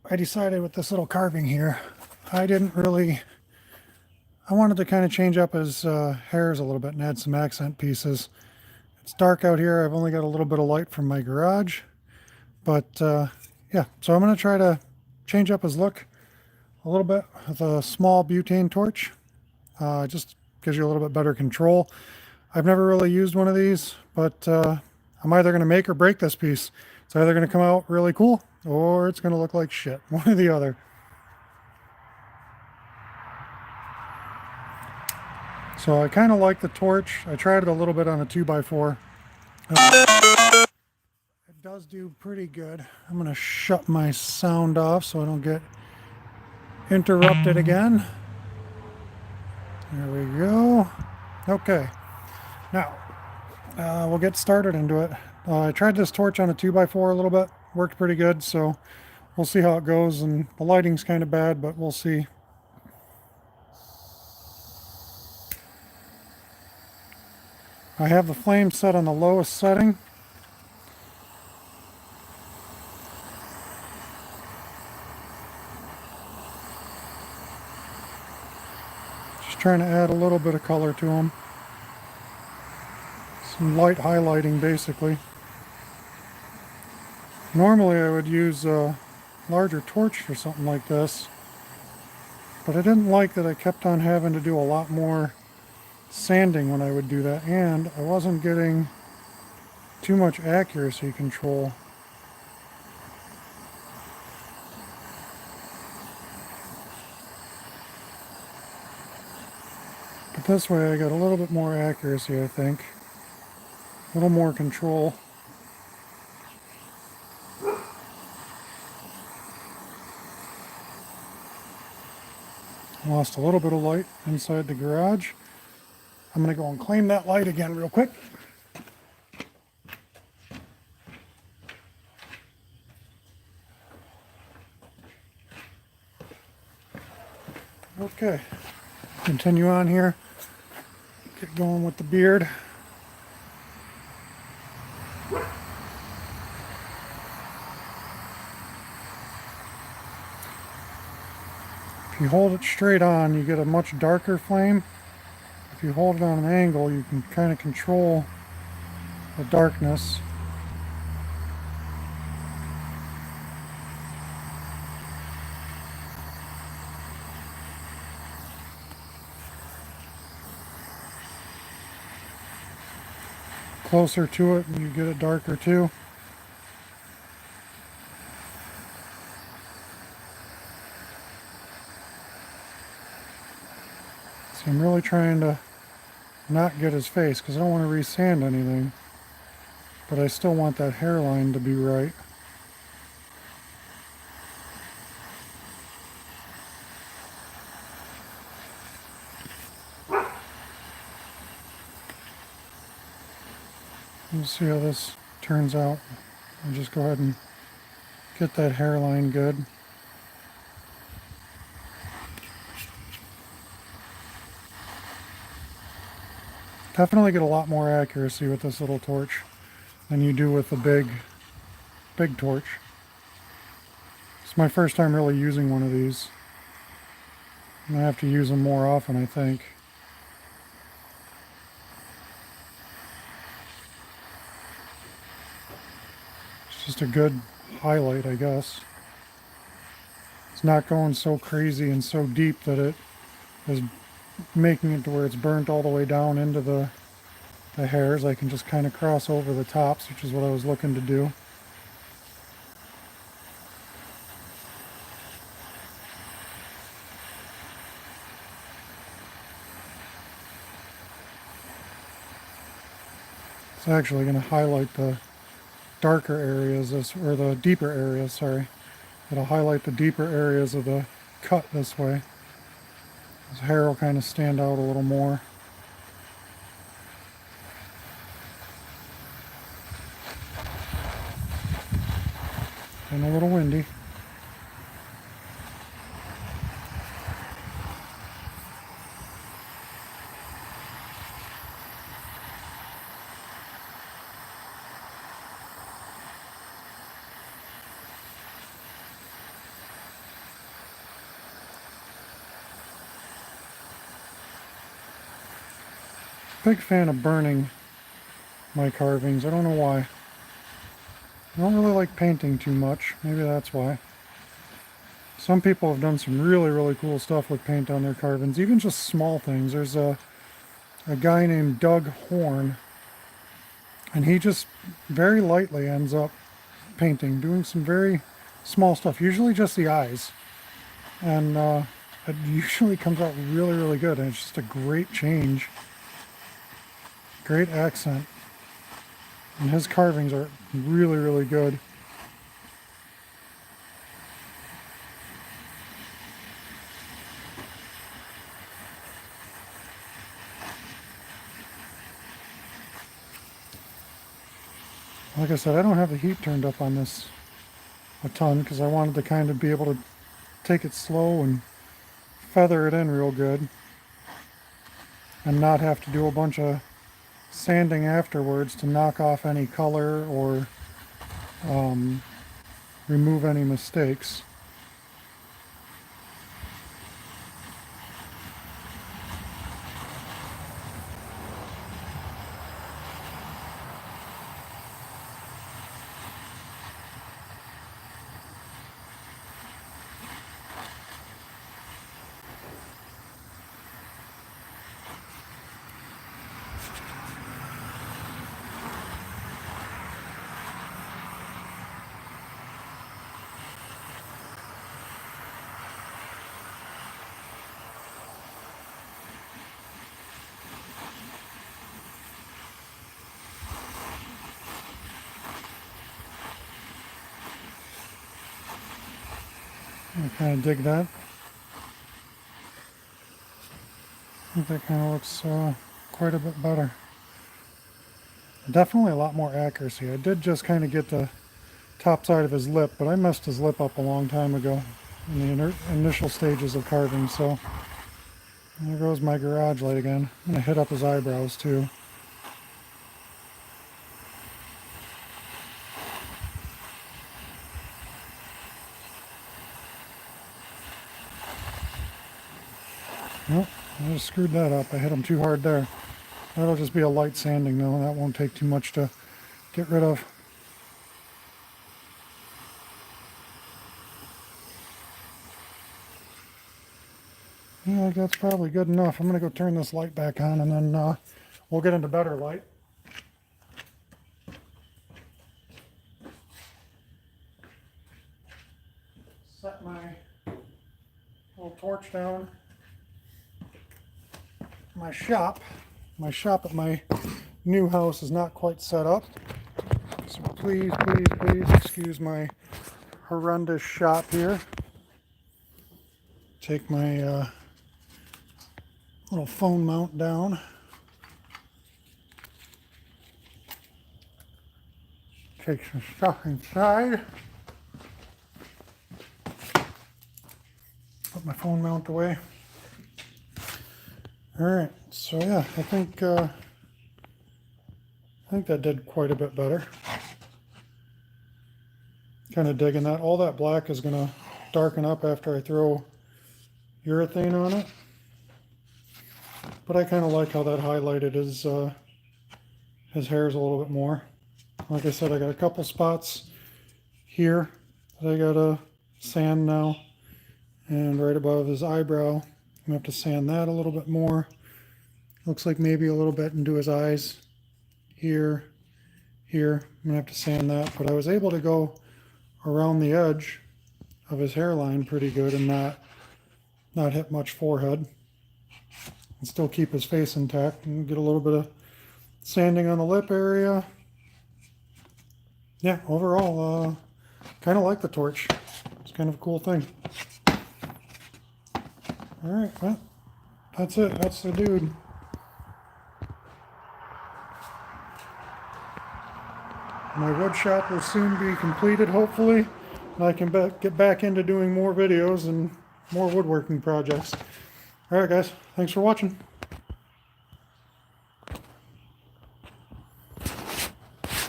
I decided with this little carving here, I wanted to kind of change up his hairs a little bit and add some accent pieces. It's dark out here. I've only got a little bit of light from my garage. But yeah, so I'm going to try to change up his look a little bit with a small butane torch. Just gives you a little bit better control. I've never really used one of these, but I'm either going to make or break this piece. It's either going to come out really cool or it's going to look like shit. One or the other. So I kind of like the torch. I tried it a little bit on a 2x4. It does do pretty good. I'm going to shut my sound off so I don't get interrupted again. There we go. Okay. Now, we'll get started into it. I tried this torch on a 2x4 a little bit. Worked pretty good, so we'll see how it goes. And the lighting's kind of bad, but we'll see. I have the flame set on the lowest setting. Just trying to add a little bit of color to them. Some light highlighting, basically. Normally I would use a larger torch for something like this, but I didn't like that I kept on having to do a lot more sanding when I would do that, and I wasn't getting too much accuracy control. But this way I got a little bit more accuracy, I think. A little more control. Lost a little bit of light inside the garage. I'm going to go and claim that light again real quick. Okay, continue on here. Get going with the beard. If you hold it straight on, you get a much darker flame. If you hold it on an angle, you can kind of control the darkness. Closer to it, and you get it darker too. So I'm really trying to not get his face because I don't want to resand anything, but I still want that hairline to be right. We'll see how this turns out. I'll just go ahead and get that hairline good. Definitely get a lot more accuracy with this little torch than you do with the big torch. It's my first time really using one of these. I have to use them more often, I think. It's just a good highlight, I guess. It's not going so crazy and so deep that it is making it to where it's burnt all the way down into the hairs. I can just kind of cross over the tops, which is what I was looking to do. It's actually going to highlight the darker areas, or the deeper areas, sorry. It'll highlight the deeper areas of the cut this way. His hair will kind of stand out a little more. And a little windy. big fan of burning my carvings. I don't know why. I don't really like painting too much. Maybe that's why. Some people have done some really, really cool stuff with paint on their carvings, even just small things. There's a guy named Doug Horn, and he just very lightly ends up painting, doing some very small stuff, usually just the eyes. And it usually comes out really, really good, and it's just a great change. Great accent. And his carvings are really, really good. Like I said, I don't have the heat turned up on this a ton because I wanted to kind of be able to take it slow and feather it in real good and not have to do a bunch of sanding afterwards to knock off any color or remove any mistakes. I kind of dig that. I think that kind of looks quite a bit better. Definitely a lot more accuracy. I did just kind of get the top side of his lip, but I messed his lip up a long time ago in the initial stages of carving. So there goes my garage light again. I'm going to hit up his eyebrows too. Nope, I just screwed that up. I hit him too hard there. That'll just be a light sanding though. That won't take too much to get rid of. Yeah, that's probably good enough. I'm going to go turn this light back on and then we'll get into better light. Set my little torch down. My shop at my new house is not quite set up. So please excuse my horrendous shop here. Take my little phone mount down. Take some stuff inside. Put my phone mount away. All right, so yeah, I think that did quite a bit better. Kind of digging that. All that black is gonna darken up after I throw urethane on it. But I kind of like how that highlighted his hairs a little bit more. Like I said, I got a couple spots here that I gotta sand now, and right above his eyebrow. I'm going to have to sand that a little bit more. Looks like maybe a little bit into his eyes. Here. I'm going to have to sand that. But I was able to go around the edge of his hairline pretty good and not hit much forehead. And still keep his face intact and get a little bit of sanding on the lip area. Yeah, overall, kind of like the torch. It's kind of a cool thing. All right, well, that's it. That's the dude. My wood shop will soon be completed, hopefully, and I can get back into doing more videos and more woodworking projects. All right, guys, thanks for watching.